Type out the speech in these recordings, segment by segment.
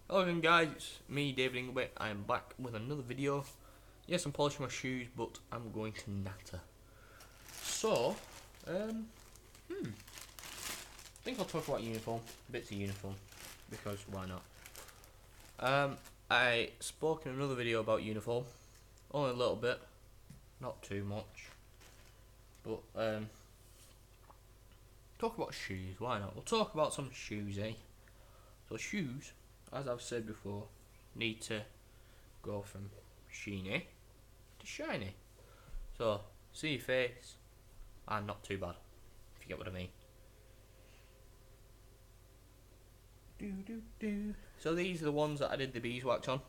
Hello again guys, it's me David Ingleby. I am back with another video. Yes, I'm polishing my shoes, but I'm going to natter. So, I think I'll talk about uniform, bits of uniform, because why not? I spoke in another video about uniform, only a little bit, not too much, but talk about shoes, why not? We'll talk about some shoes, eh? So shoes, as I've said before, need to go from sheeny to shiny. So, see your face, and not too bad, if you get what I mean. So these are the ones that I did the beeswax on.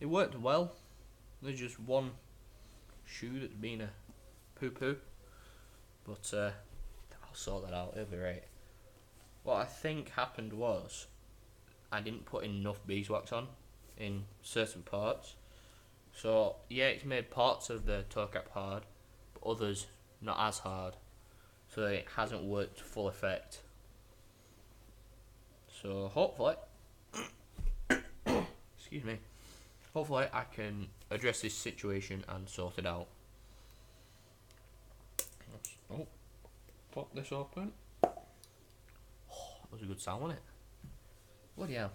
It worked well. There's just one shoe that's been a poo-poo, but I'll sort that out, it'll be right. What I think happened was, I didn't put enough beeswax on in certain parts. So yeah, it's made parts of the toe cap hard, but others not as hard. So it hasn't worked to full effect. So hopefully, excuse me, hopefully I can address this situation and sort it out. Oh, pop this open. Oh, that was a good sound, wasn't it? Bloody hell.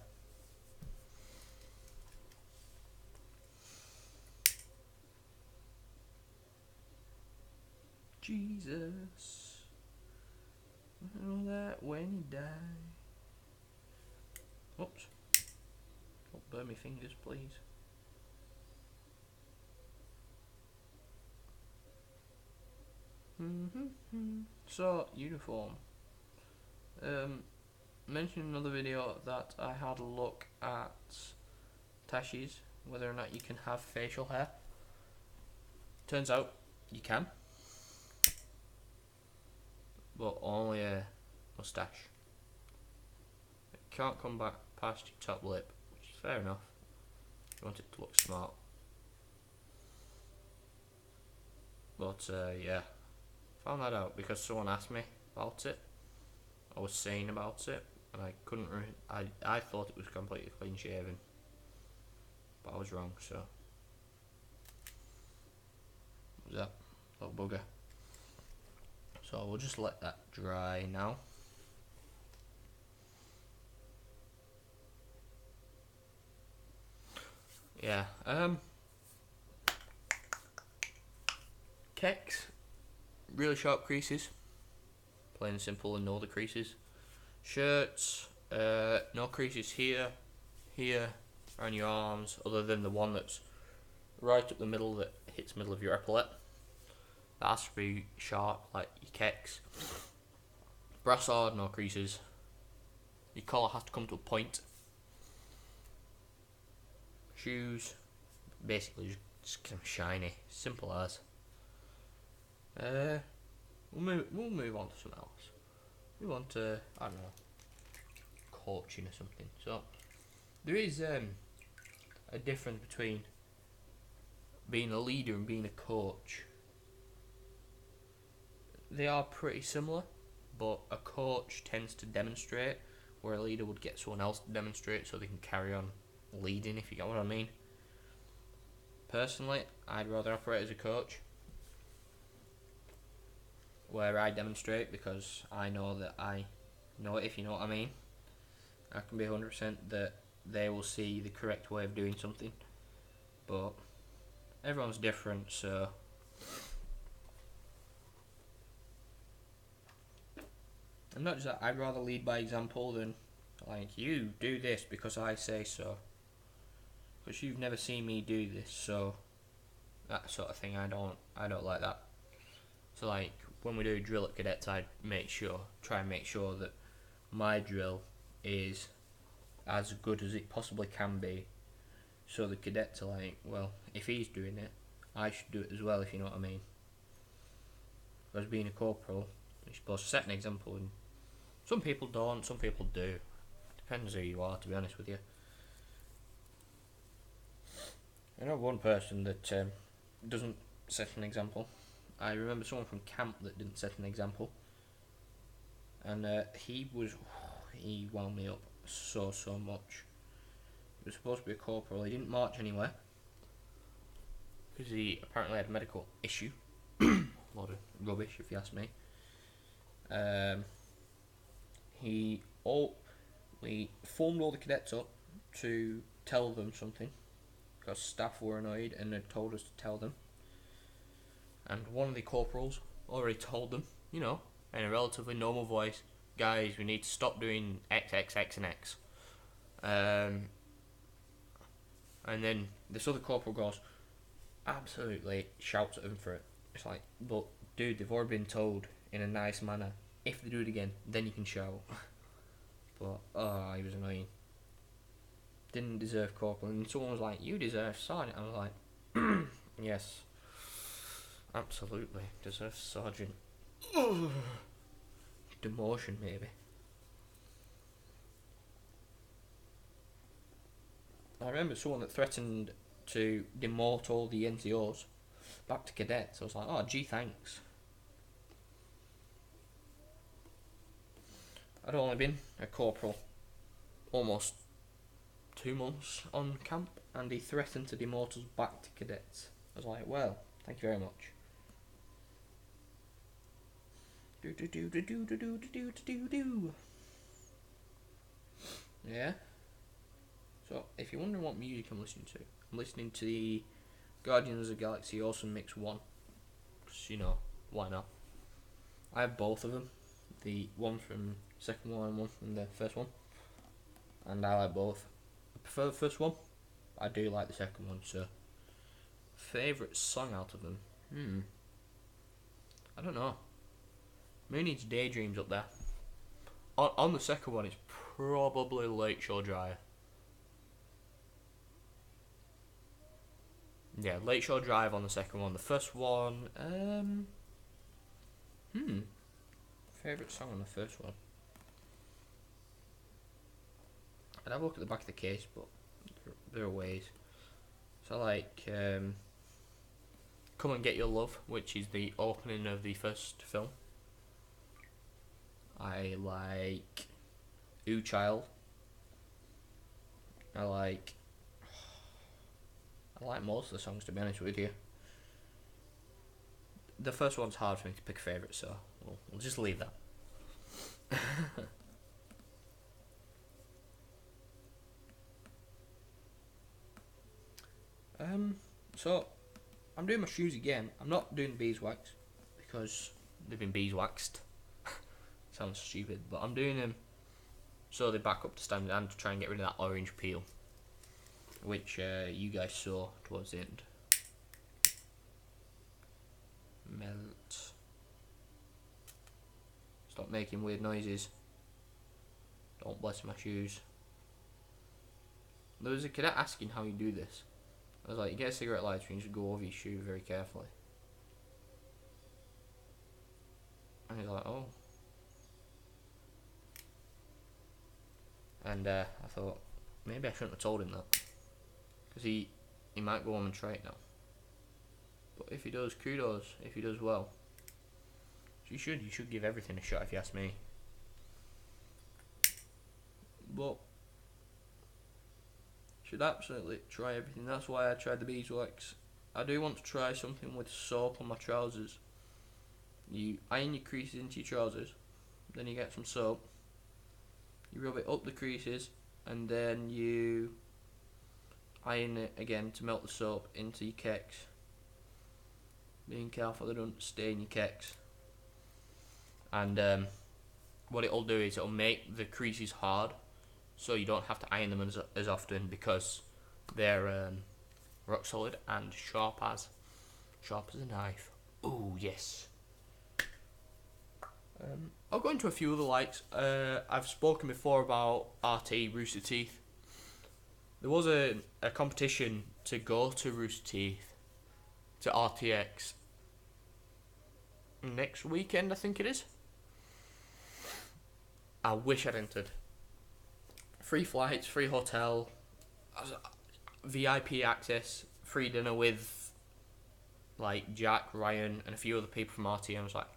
Jesus, I know that when you die. Oops. Don't burn my fingers, please. So, uniform. Mentioned in another video that I had a look at Tashi's, whether or not you can have facial hair. Turns out you can, but only a moustache. It can't come back past your top lip, which is fair enough. You want it to look smart. But yeah, found that out because someone asked me about it. I was saying about it, and I couldn't. I thought it was completely clean shaven, but I was wrong. So, what was that? Little bugger. So we'll just let that dry now. Yeah. Kecks, really sharp creases. Plain and simple, and no other creases. Shirts, no creases here, around your arms, other than the one that's right up the middle that hits the middle of your epaulette. That has to be sharp, like your kecks. Brassard, no creases. Your collar has to come to a point. Shoes, basically just kind of shiny, simple as. We'll move on to something else. We want to, I don't know, coaching or something. So there is a difference between being a leader and being a coach. They are pretty similar, but a coach tends to demonstrate, where a leader would get someone else to demonstrate so they can carry on leading, if you get what I mean. Personally, I'd rather operate as a coach, where I demonstrate because I know that I know it, if you know what I mean. I can be 100% that they will see the correct way of doing something, but everyone's different, so and not just that, I'd rather lead by example than like, you do this because I say so, because you've never seen me do this, so that sort of thing. I don't like that. So like when we do a drill at cadets, I try and make sure that my drill is as good as it possibly can be, so the cadets are like, well, if he's doing it, I should do it as well, if you know what I mean. Because being a corporal, you're supposed to set an example, and some people don't, some people do. Depends who you are, to be honest with you. I know one person that doesn't set an example. I remember someone from camp that didn't set an example, and he wound me up so much. He was supposed to be a corporal. He didn't march anywhere because he apparently had a medical issue. Lot of rubbish, if you ask me. We formed all the cadets up to tell them something because staff were annoyed and had told us to tell them. And one of the corporals already told them, in a relatively normal voice, guys, we need to stop doing X, X, X, and X. And then this other corporal goes, absolutely shouts at him for it. It's like, but dude, they've already been told in a nice manner. If they do it again, then you can shout. But, he was annoying. Didn't deserve corporal. And someone was like, you deserve sergeant. I was like, yes. Absolutely. Deserve sergeant. Demotion, maybe. I remember someone that threatened to demote all the NCOs back to cadets. I was like, oh, gee, thanks. I'd only been a corporal almost 2 months on camp, and he threatened to demote us back to cadets. I was like, well, thank you very much. Yeah. So, if you're wondering what music I'm listening to the Guardians of the Galaxy Awesome Mix 1. Because, why not? I have both of them. The one from the second one and one from the first one. And I like both. I prefer the first one. I do like the second one, so. Favourite song out of them? I don't know. Moon needs Daydreams up there. On the second one, it's probably Lake Shore Drive. Yeah, Lake Shore Drive on the second one. The first one, favourite song on the first one? I'd have a look at the back of the case, but there are ways. So I like Come and Get Your Love, which is the opening of the first film. I like Ooh Child. I like most of the songs, to be honest with you. The first one's hard for me to pick a favourite, so we'll just leave that. So I'm doing my shoes again. I'm not doing beeswax because they've been beeswaxed. Sounds stupid, but I'm doing them so they back up to standard and to try and get rid of that orange peel, which you guys saw towards the end. Melt. Stop making weird noises. Don't bless my shoes. There was a cadet asking how you do this. I was like, you get a cigarette lighter and you just go over your shoe very carefully. And he's like, oh. And I thought, maybe I shouldn't have told him that. Because he might go home and try it now. But if he does, kudos. If he does well. You should give everything a shot if you ask me. But should absolutely try everything. That's why I tried the beeswax. I do want to try something with soap on my trousers. You iron your creases into your trousers, then you get some soap. You rub it up the creases, and then you iron it again to melt the soap into your kecks. Being careful they don't stay in your kecks. And what it'll do is it'll make the creases hard, so you don't have to iron them as often because they're rock solid and sharp as a knife. Ooh, yes. I'll go into a few other likes. I've spoken before about RT, Rooster Teeth. There was a competition to go to Rooster Teeth, to RTX, next weekend, I think it is. I wish I'd entered. Free flights, free hotel, VIP access, free dinner with like Jack, Ryan, and a few other people from RT. I was like,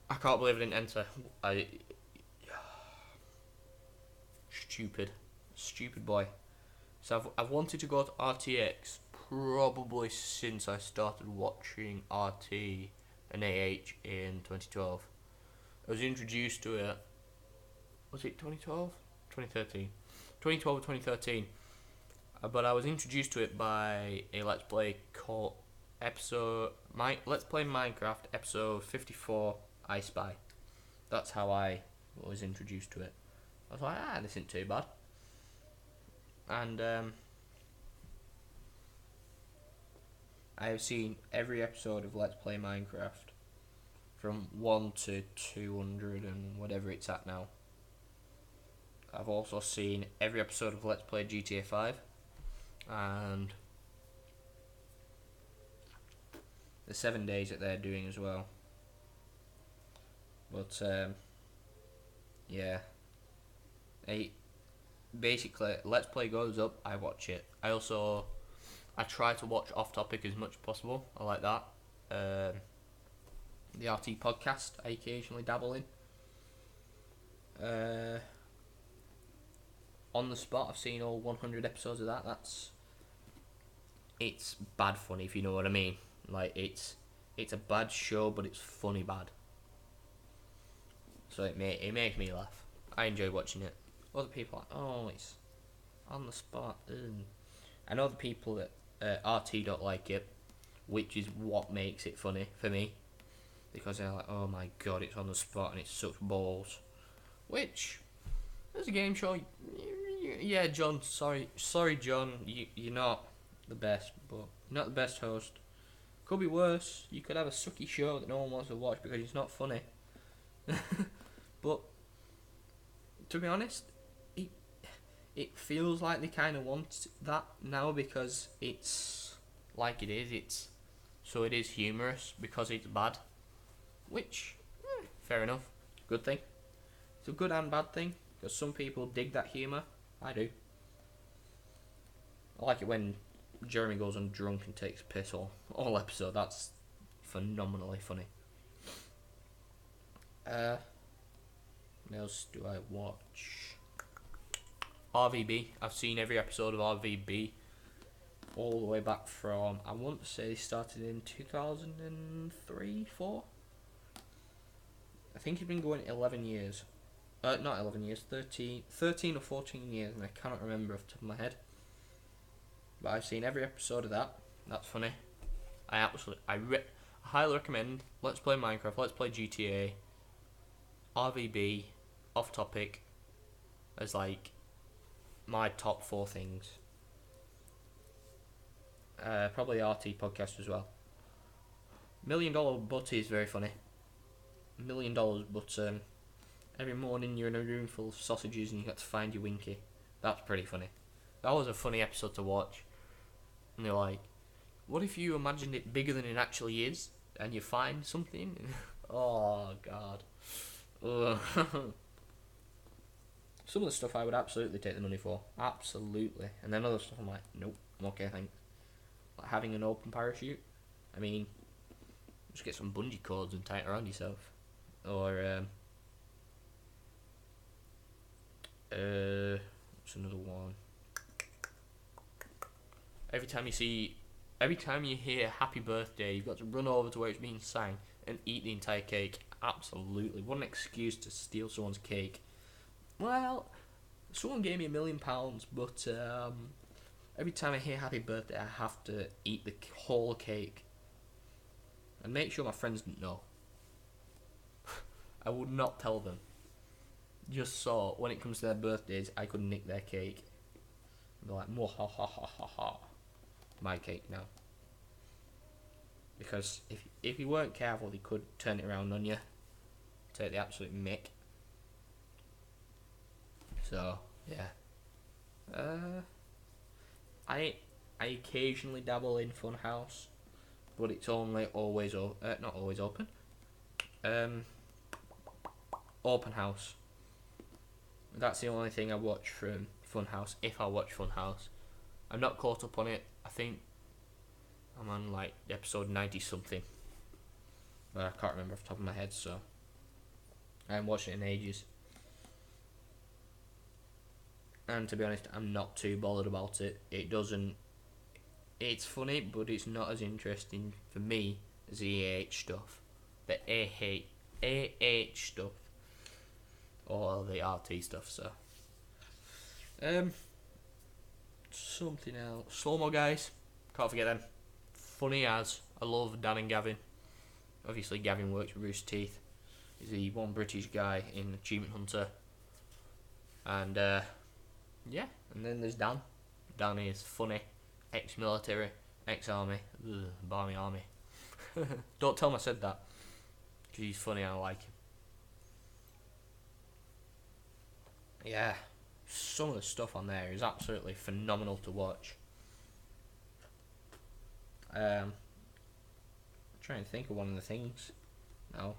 I can't believe I didn't enter. Stupid. Stupid boy. So I've wanted to go to RTX probably since I started watching RT and AH in 2012. I was introduced to it. Was it 2012? 2013. 2012 or 2013. But I was introduced to it by a Let's Play called Let's Play Minecraft episode 54 I Spy. That's how I was introduced to it. I was like, this isn't too bad. And I have seen every episode of Let's Play Minecraft from 1 to 200 and whatever it's at now. I've also seen every episode of Let's Play GTA 5 and the 7 days that they're doing as well. But yeah, basically Let's Play goes up, I watch it. I try to watch Off Topic as much as possible. I like that. The RT podcast I occasionally dabble in. On the Spot, I've seen all 100 episodes of that. It's bad funny, if you know what I mean. Like, it's a bad show, but it's funny bad. So it makes me laugh. I enjoy watching it. Other people are like, oh, it's On the Spot. Ugh. I know the people that RT don't like it, which is what makes it funny for me. Because they're like, oh my god, it's On the Spot and it's such balls. Which, as a game show, yeah, John, sorry John, you're not the best, but you're not the best host. Could be worse. You could have a sucky show that no one wants to watch because it's not funny. But to be honest, it feels like they kind of want that now because it's like it is. So it is humorous because it's bad, which fair enough, good thing. It's a good and bad thing because some people dig that humour. I do. I like it when Jeremy goes on drunk and takes a piss all episode. That's phenomenally funny. What else do I watch? RVB. I've seen every episode of RVB all the way back from, I want to say they started in 2003, 4? I think it's been going 11 years. Not 11 years, 13 or 14 years, and I cannot remember off the top of my head. But I've seen every episode of that. That's funny. I highly recommend Let's Play Minecraft, Let's Play GTA, RVB, Off Topic as like my top 4 things. Probably RT podcast as well. $1 Million Butty is very funny. $1 Million, but every morning you're in a room full of sausages and you got to find your Winky. That's pretty funny. That was a funny episode to watch. And they're like, what if you imagined it bigger than it actually is and you find something? Oh god. Some of the stuff I would absolutely take the money for. Absolutely. And then other stuff I'm like, nope, I'm okay, thanks. Like having an open parachute. I mean, just get some bungee cords and tie it around yourself. Or what's another one? Every time you hear happy birthday, you've got to run over to where it's being sang and eat the entire cake. Absolutely. What an excuse to steal someone's cake. Well, someone gave me £1 million, but every time I hear happy birthday, I have to eat the whole cake. And make sure my friends didn't know. I would not tell them. Just so when it comes to their birthdays, I could nick their cake. And be like, mo ha ha ha ha ha. My cake now. Because if you weren't careful, they could turn it around on you. Take the absolute mick. So, yeah. I occasionally dabble in Funhouse, but it's only always not always open. Open House. That's the only thing I watch from Funhouse, if I watch Funhouse. I'm not caught up on it. I think I'm on like episode 90 something, but I can't remember off the top of my head, so I haven't watched it in ages. And to be honest, I'm not too bothered about it. It's funny, but it's not as interesting for me as the AH stuff. The AH stuff. Or the RT stuff, so. Something else. Slow-mo guys. Can't forget them. Funny as. I love Dan and Gavin. Obviously, Gavin works with Rooster Teeth. He's the one British guy in Achievement Hunter. And, yeah. And then there's Dan. Dan is funny. Ex-military. Ex-army. Barmy army. Don't tell him I said that. Because he's funny and I like him. Yeah. Some of the stuff on there is absolutely phenomenal to watch. Trying to think of one of the things now.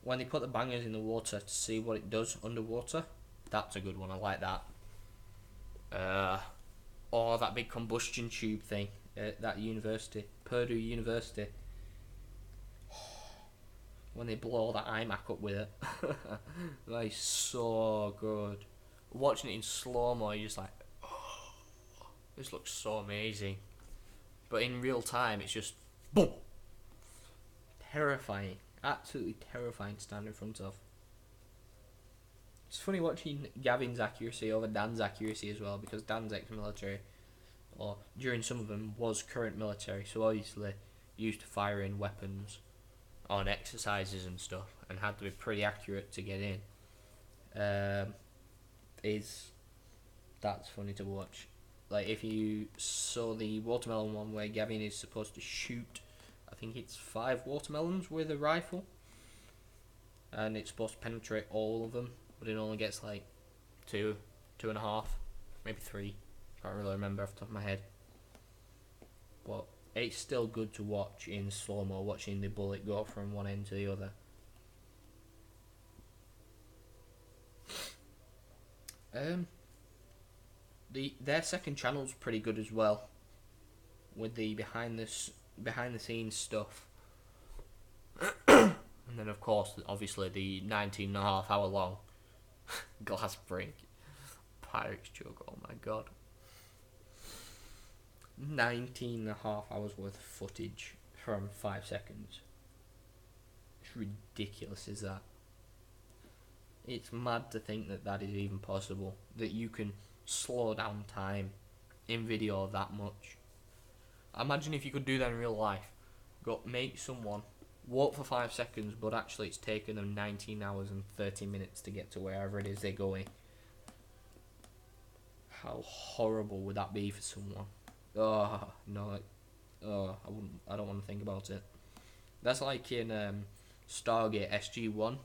When they put the bangers in the water to see what it does underwater, that's a good one. I like that. Or that big combustion tube thing at that university, Purdue University. When they blow that iMac up with it. That is so good. Watching it in slow-mo, you're just like, oh, this looks so amazing. But in real time, it's just, boom! Terrifying. Absolutely terrifying to stand in front of. It's funny watching Gavin's accuracy over Dan's accuracy as well, because Dan's ex-military, or during some of them was current military, so obviously used to firing weapons on exercises and stuff, and had to be pretty accurate to get in. That's funny to watch. Like if you saw the watermelon one where Gavin is supposed to shoot, I think it's 5 watermelons with a rifle, and it's supposed to penetrate all of them, but it only gets like 2, 2.5, maybe 3. Can't really remember off the top of my head. But it's still good to watch in slow-mo, watching the bullet go from one end to the other. Their second channel's pretty good as well, with the behind the scenes stuff. And then of course, obviously the 19.5 hour long glass break Pirates joke. Oh my god. 19.5 hours worth of footage from 5 seconds. It's ridiculous, is that? It's mad to think that that is even possible. That you can slow down time in video that much. Imagine if you could do that in real life. Make someone walk for 5 seconds, but actually it's taken them 19 hours and 30 minutes to get to wherever it is they're going. How horrible would that be for someone? Oh no! I don't want to think about it. That's like in Stargate SG-1,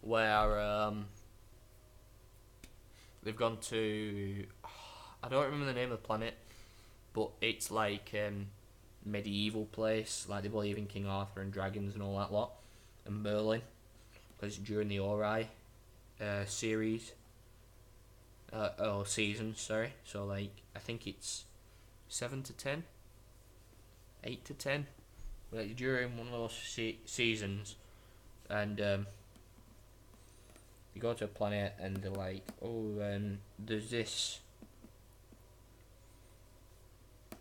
where they've gone to, I don't remember the name of the planet, but it's like medieval place, like they believe in King Arthur and dragons and all that lot, and Merlin, because it's during the Ori series, or season, sorry. So like I think it's 7 to 10, 8 to 10, like during one of those seasons, and you go to a planet and they're like, oh, there's this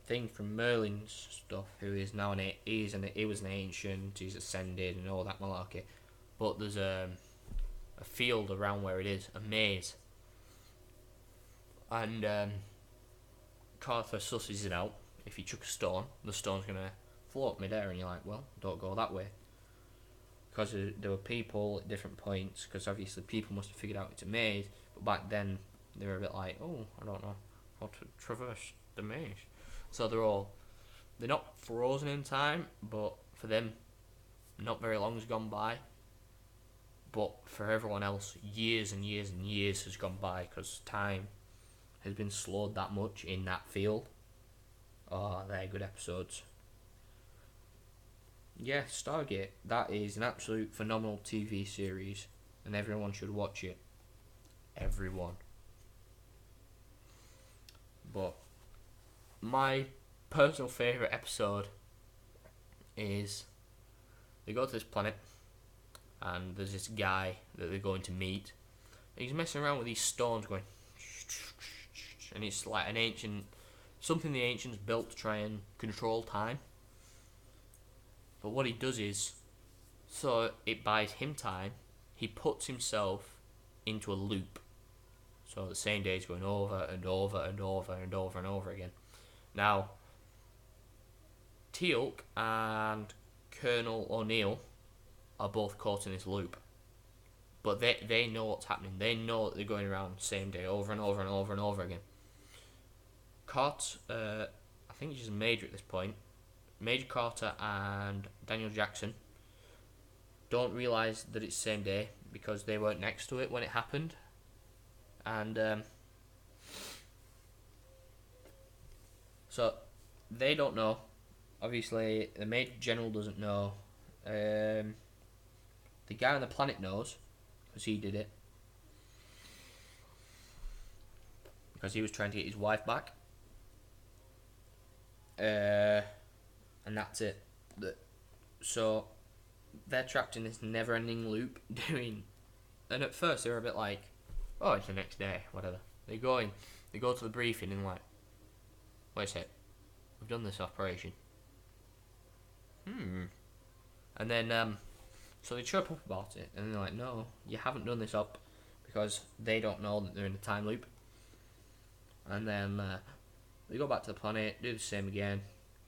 thing from Merlin's stuff, who is now he was an ancient, he's ascended and all that malarkey, but there's a field around where it is, a maze, and Arthur susses it out. If you chuck a stone, the stone's gonna float midair, and you're like, well, don't go that way, because there were people at different points, because obviously people must have figured out it's a maze, but back then they were a bit like, oh, I don't know how to traverse the maze. So they're not frozen in time, but for them, not very long has gone by. But for everyone else, years and years and years has gone by, because time has been slowed that much in that field. Oh, they're good episodes. Yeah, Stargate, that is an absolute phenomenal TV series, and everyone should watch it. Everyone. But my personal favourite episode is they go to this planet, and there's this guy that they're going to meet, He's messing around with these stones going, and it's like something the ancients built to try and control time. But what he does is, so it buys him time, he puts himself into a loop. So the same day is going over and over and over and over and over again. Now, Teal'c and Colonel O'Neill are both caught in this loop. But they know what's happening. They know that they're going around the same day over and over and over and over again. I think he's a major at this point. Major Carter and Daniel Jackson don't realise that it's the same day because they weren't next to it when it happened. And so they don't know. Obviously, the Major General doesn't know. The guy on the planet knows because he did it. Because he was trying to get his wife back. And that's it. So they're trapped in this never-ending loop doing. And at first they were a bit like, "Oh, it's the next day, whatever." They go to the briefing and like, "Wait a sec, we've done this operation." And then so they chirp up about it, and they're like, "No, you haven't done this up," because they don't know that they're in a time loop. And then they go back to the planet, do the same again,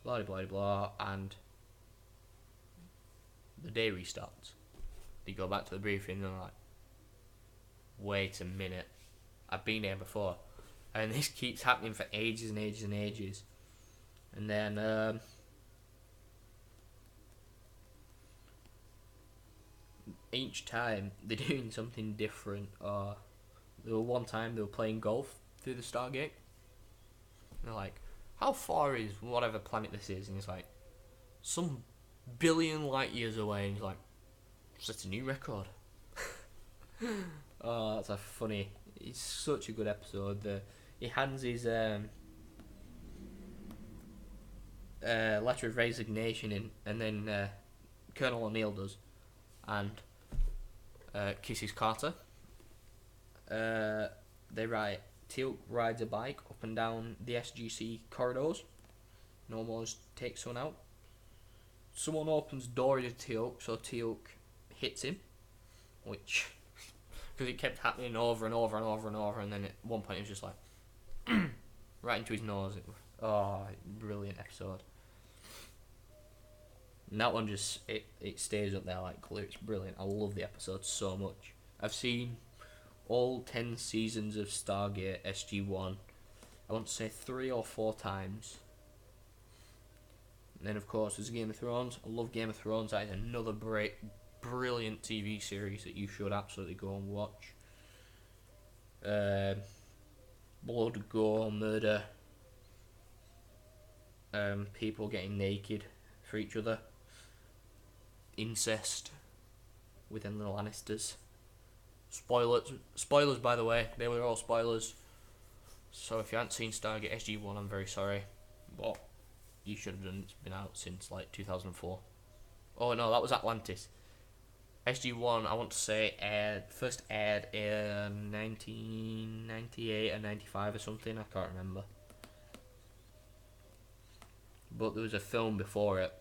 blah blah blah, and the day restarts. They go back to the briefing and they're like, "Wait a minute, I've been here before," and this keeps happening for ages and ages and ages. And then each time they're doing something different. There were one time they were playing golf through the Stargate. And they're like, "How far is whatever planet this is?" And he's like, "Some billion light years away." And he's like, "That's a new record." Oh, that's a funny. It's such a good episode. He hands his letter of resignation in, and then Colonel O'Neill does, and kisses Carter. They write, Teal'c rides a bike up and down the SGC corridors and almost takes someone out. Someone opens the door to Teal'c, so Teal'c hits him, which, because it kept happening over and over and over and over, and then at one point it was just like, right into his nose. Brilliant episode. And that one just, it stays up there like glue. It's brilliant. I love the episode so much. I've seen all 10 seasons of Stargate SG-1, I want to say 3 or 4 times. And then of course there's Game of Thrones. I love Game of Thrones. That is another brilliant TV series that you should absolutely go and watch. Blood, gore, murder, people getting naked for each other, incest within the Lannisters. Spoilers, by the way. They were all spoilers. So if you haven't seen Stargate SG-1, I'm very sorry, but you should have done. It's been out since like 2004. Oh no, that was Atlantis. SG-1, I want to say, first aired in 1998 or 95 or something. I can't remember. But there was a film before it,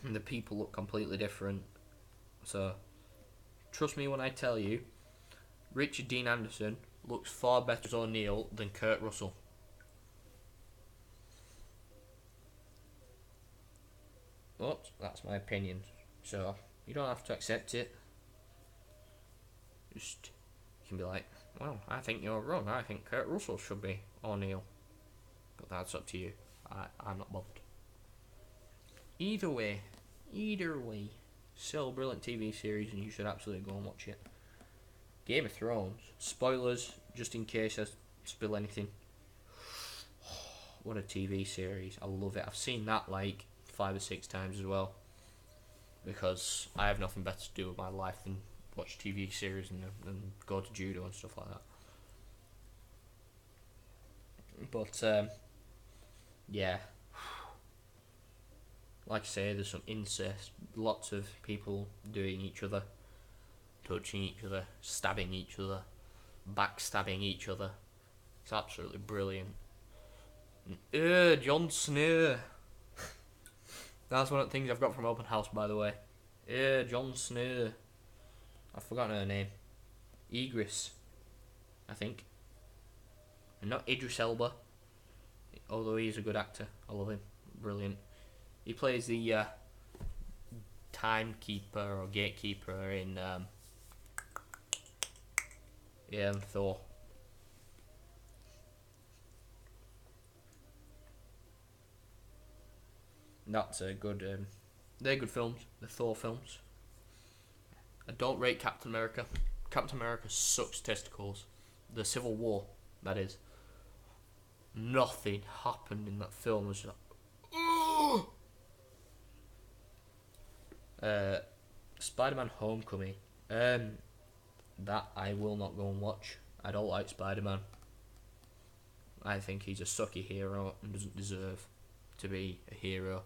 and the people look completely different. So trust me when I tell you, Richard Dean Anderson looks far better as O'Neill than Kurt Russell. But that's my opinion, so you don't have to accept it. Just, you can be like, "Well, I think you're wrong. I think Kurt Russell should be O'Neill." But that's up to you. I'm not bothered. Either way, still a brilliant TV series, and you should absolutely go and watch it. Game of Thrones. Spoilers, just in case I spill anything. What a TV series. I love it. I've seen that like 5 or 6 times as well, because I have nothing better to do with my life than watch TV series and go to judo and stuff like that. But yeah, like I say, there's some incest, lots of people doing each other, touching each other, stabbing each other. backstabbing each other. It's absolutely brilliant. Jon Snow. That's one of the things I've got from Open House, by the way. Jon Snow. I've forgotten her name. Egris, I think. And not Idris Elba. Although he's a good actor. I love him. Brilliant. He plays the timekeeper or gatekeeper in Thor. That's a good. They're good films. The Thor films. I don't rate Captain America. Captain America sucks testicles. The Civil War, that is. Nothing happened in that film. It was just like, Spider-Man: Homecoming. That I will not go and watch. I don't like Spider-Man. I think he's a sucky hero and doesn't deserve to be a hero.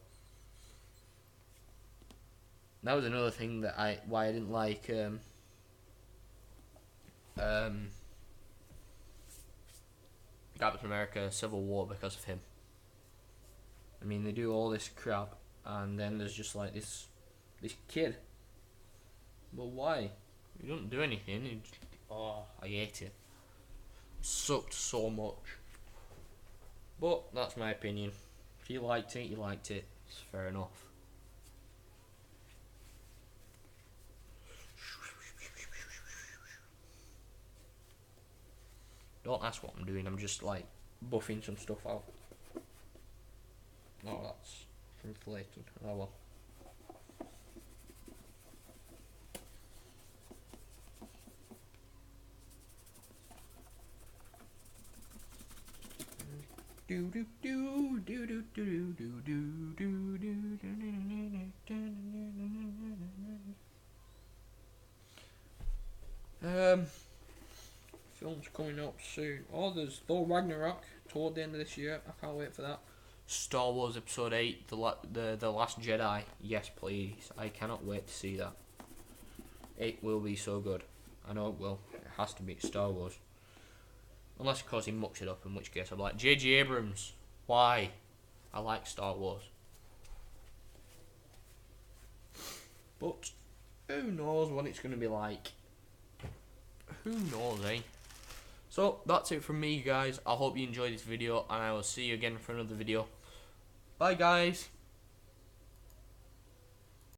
That was another thing that why I didn't like Captain America Civil War, because of him. I mean, they do all this crap and then there's just like this kid. Well, why? He doesn't do anything. I hate it. Sucked so much. But that's my opinion. If you liked it, you liked it. It's fair enough. Don't ask what I'm doing, I'm just like buffing some stuff out. Oh, that's inflating. Oh well. Films coming up soon. Oh, there's Thor Ragnarok toward the end of this year. I can't wait for that. Star Wars Episode 8, the Last Jedi. Yes, please. I cannot wait to see that. It will be so good. I know it will. It has to be Star Wars. Unless, of course, he mucks it up, in which case I'm like, J.J. Abrams, why? I like Star Wars. But who knows what it's going to be like. Who knows, eh? So, that's it from me, guys. I hope you enjoyed this video, and I will see you again for another video. Bye, guys.